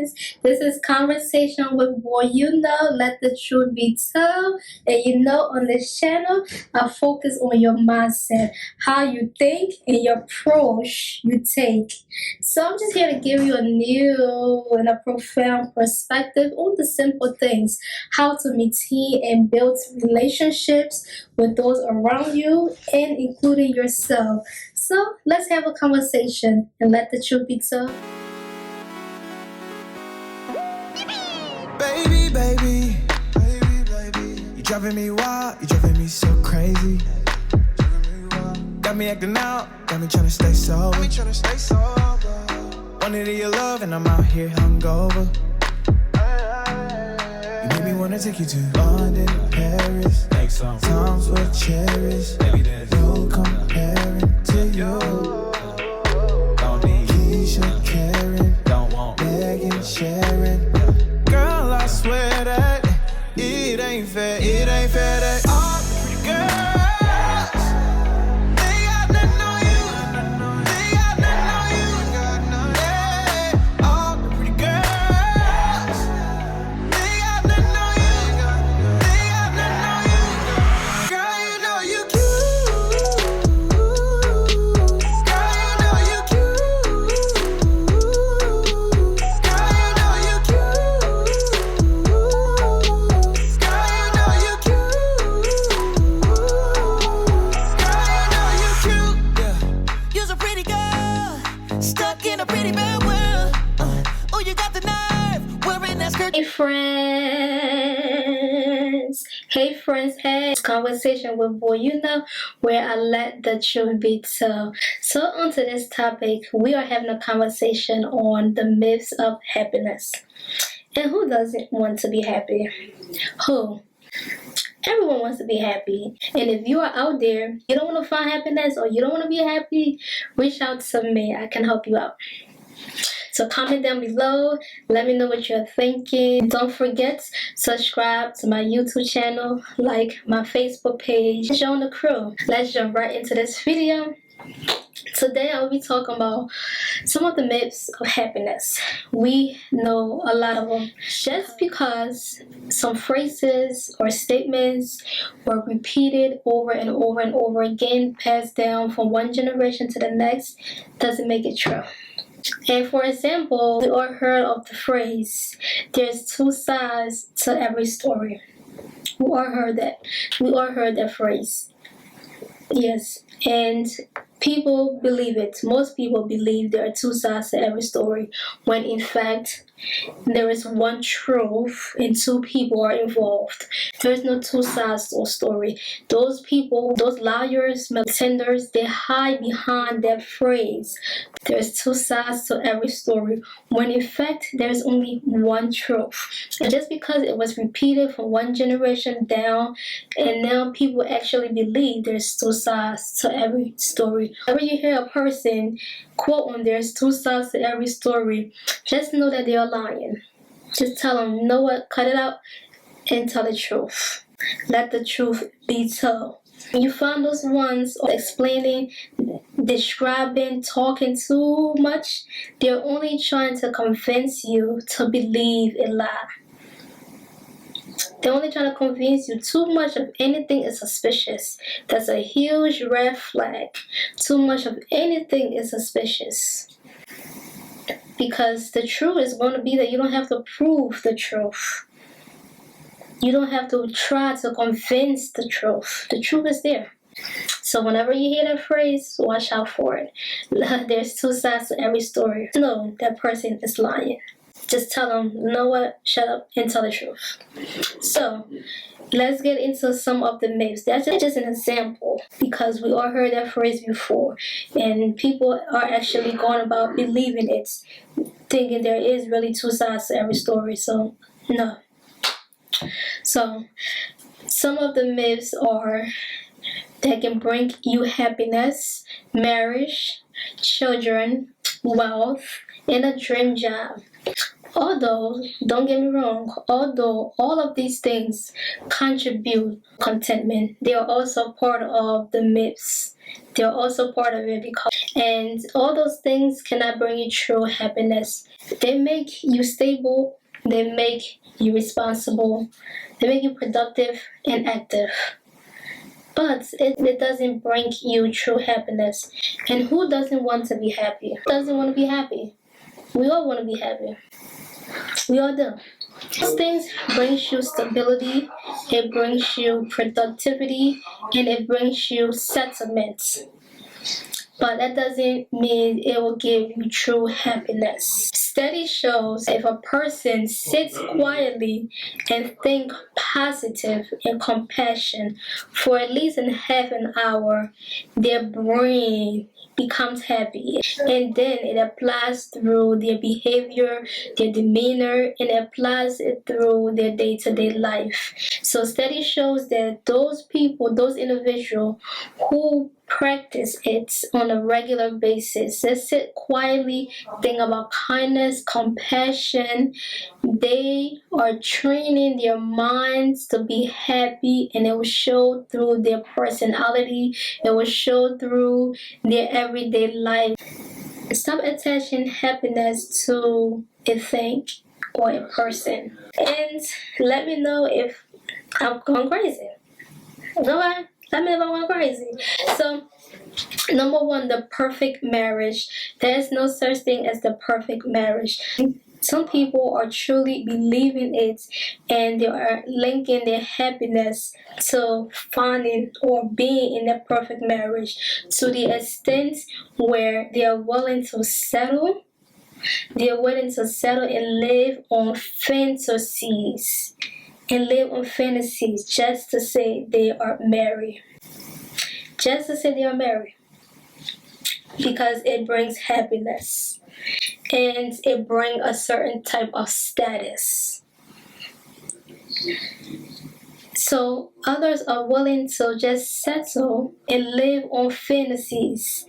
friends. This is Conversation with Boy You Know. Let the truth be told. And you know, on this channel, I focus on your mindset, how you think, and your approach you take. So I'm just here to give you a new and a profound perspective on the simple things, how to maintain and build relationships with those around you and including yourself. So let's have a conversation and let the truth be told. Baby, baby, you driving me wild, you driving me so crazy. Got me acting out, got me tryna stay sober. Wanted your love and I'm out here hungover. You made me wanna take you to London, Paris. Times were cherished. No comparing to you. Don't need Keisha, Karen, don't want Megan, Sharon. Girl, I swear that it ain't fair that all the pretty girls, they got nothing on you. They got nothing on you. Yeah, all the pretty girls, they got nothing on you. They got nothing on you. Girl, you know you cute. Girl, you know you cute. Girl, you know you cute. You's a pretty girl, stuck in a pretty bad world. Oh, you got the nerve, wearing that skirt. Hey friends, hey. Conversation with Boy You Know, where I let the truth be told. So on to this topic, we are having a conversation on the myths of happiness. And who doesn't want to be happy? Who? Everyone wants to be happy. And if you are out there, you don't want to find happiness or you don't want to be happy, reach out to me. I can help you out. So comment down below. Let me know what you're thinking. Don't forget, subscribe to my YouTube channel, like my Facebook page. Join the crew. Let's jump right into this video. Today I'll be talking about some of the myths of happiness. We know a lot of them. Just because some phrases or statements were repeated over and over and over again, passed down from one generation to the next, doesn't make it true. And for example, we all heard of the phrase, there's two sides to every story. We all heard that. We all heard that phrase. Yes, and people believe it. Most people believe there are two sides to every story, when in fact, there is one truth and two people are involved. There is no two sides to a story. Those people, those liars, pretenders, they hide behind that phrase. There's two sides to every story, when in fact, there is only one truth. And just because it was repeated from one generation down, and now people actually believe there's two sides to every story. Whenever you hear a person quote on there's two sides to every story, just know that they are lying. Just tell them, you know what, cut it out and tell the truth. Let the truth be told. When you find those ones explaining, describing, talking too much, they're only trying to convince you to believe a lie. They're only trying to convince you too much of anything is suspicious. That's a huge red flag. Too much of anything is suspicious. Because the truth is going to be that you don't have to prove the truth. You don't have to try to convince the truth. The truth is there. So whenever you hear that phrase, watch out for it. There's two sides to every story. No, that person is lying. Just tell them, you know what, shut up and tell the truth. So, let's get into some of the myths. That's just an example because we all heard that phrase before. And people are actually going about believing it, thinking there is really two sides to every story. So, no. So, some of the myths are that can bring you happiness, marriage, children, wealth, and a dream job. Although, don't get me wrong, although all of these things contribute contentment, they are also part of the myths. They are also part of it and all those things cannot bring you true happiness. They make you stable, they make you responsible, they make you productive and active. But it doesn't bring you true happiness. And who doesn't want to be happy? Who doesn't want to be happy? We all want to be happy. We all do. These things brings you stability, it brings you productivity, and it brings you settlement. But that doesn't mean it will give you true happiness. Study shows if a person sits quietly and think positive and compassion for at least a half an hour, their brain becomes happy, and then it applies through their behavior, their demeanor, and applies it through their day-to-day life. So study shows that those people, those individuals who practice it on a regular basis, they sit quietly, think about kindness, compassion, they are training their minds to be happy, and it will show through their personality, it will show through their everyday life. Stop attaching happiness to a thing or a person. And let me know if I'm going crazy. Go on. Let me know if I'm going crazy. So, number one, the perfect marriage. There is no such thing as the perfect marriage. Some people are truly believing it, and they are linking their happiness to finding or being in a perfect marriage to the extent where they are willing to settle. They are willing to settle and live on fantasies. Just to say they are married. Just to say they are married. Because it brings happiness. And it brings a certain type of status. So others are willing to just settle and live on fantasies.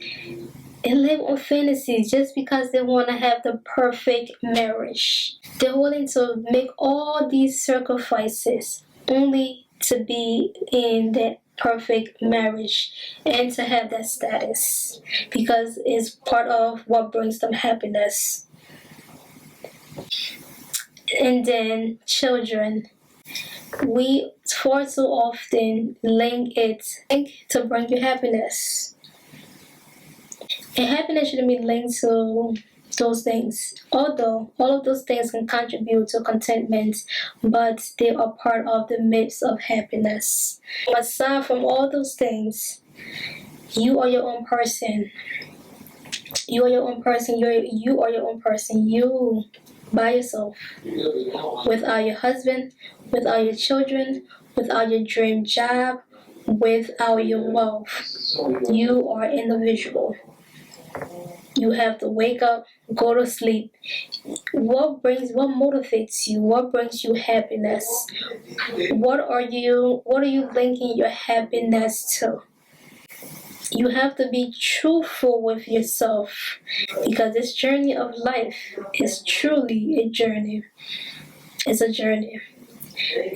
Just because they want to have the perfect marriage. They're willing to make all these sacrifices only to be in that perfect marriage and to have that status, because it's part of what brings them happiness. And then children. We far too often link to bring you happiness. And happiness shouldn't be linked to those things. Although all of those things can contribute to contentment, but they are part of the myths of happiness. Aside from all those things, you are your own person. You are your own person. You are your own person. You by yourself. Without your husband, without your children, without your dream job, without your wealth. You are individual. You have to wake up, go to sleep. What motivates you? What brings you happiness? What are you linking your happiness to? You have to be truthful with yourself, because this journey of life is truly a journey. It's a journey.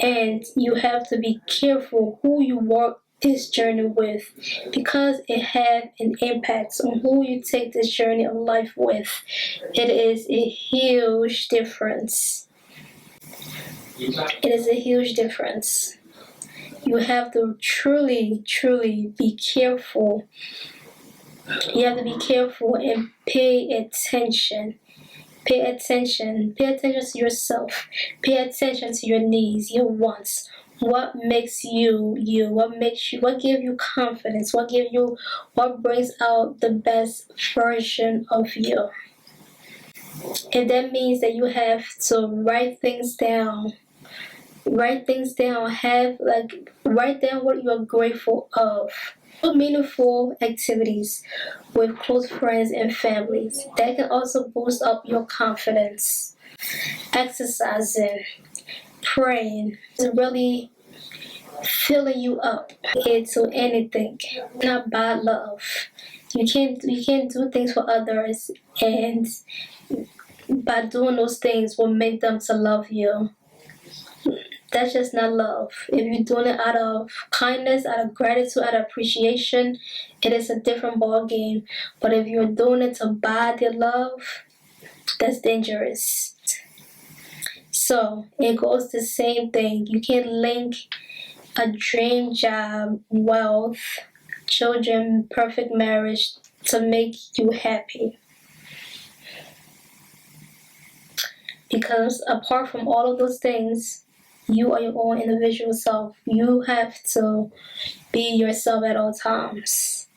And you have to be careful who you walk this journey with, because it had an impact on who you take this journey of life with. It is a huge difference. It is a huge difference. You have to truly, truly be careful. You have to be careful and pay attention. Pay attention. Pay attention to yourself. Pay attention to your needs, your wants. What makes you you? What gives you confidence? What brings out the best version of you? And that means that you have to write things down. Write things down. Write down what you are grateful of. Meaningful activities with close friends and families that can also boost up your confidence. Exercising, praying, is really filling you up into anything. Not bad love. You can't do things for others and by doing those things will make them to love you. That's just not love. If you're doing it out of kindness, out of gratitude, out of appreciation, it is a different ball game. But if you're doing it to buy their love, that's dangerous. So it goes the same thing. You can't link a dream job, wealth, children, perfect marriage to make you happy. Because apart from all of those things, you are your own individual self. You have to be yourself at all times.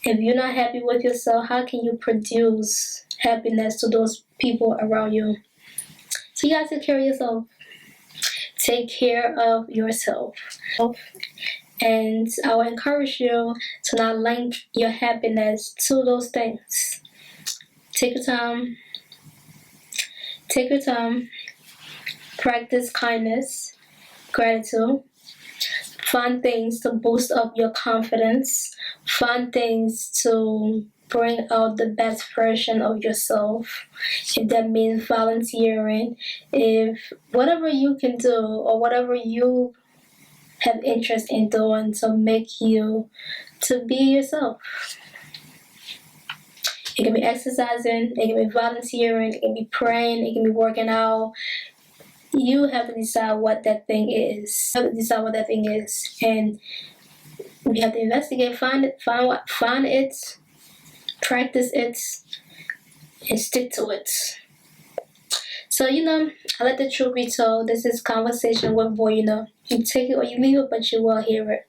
If you're not happy with yourself, how can you produce happiness to those people around you? So you gotta take care of yourself. Take care of yourself. And I will encourage you to not link your happiness to those things. Take your time. Take your time. Practice kindness, gratitude. Find things to boost up your confidence. Find things to bring out the best version of yourself. If that means volunteering, if whatever you can do or whatever you have interest in doing to make you to be yourself. It can be exercising, it can be volunteering, it can be praying, it can be working out. You have to decide what that thing is. You have to decide what that thing is, and you have to investigate, find it, practice it, and stick to it. So I let the truth be told. This is Conversation with Voyuna. You take it or you leave it, but you will hear it.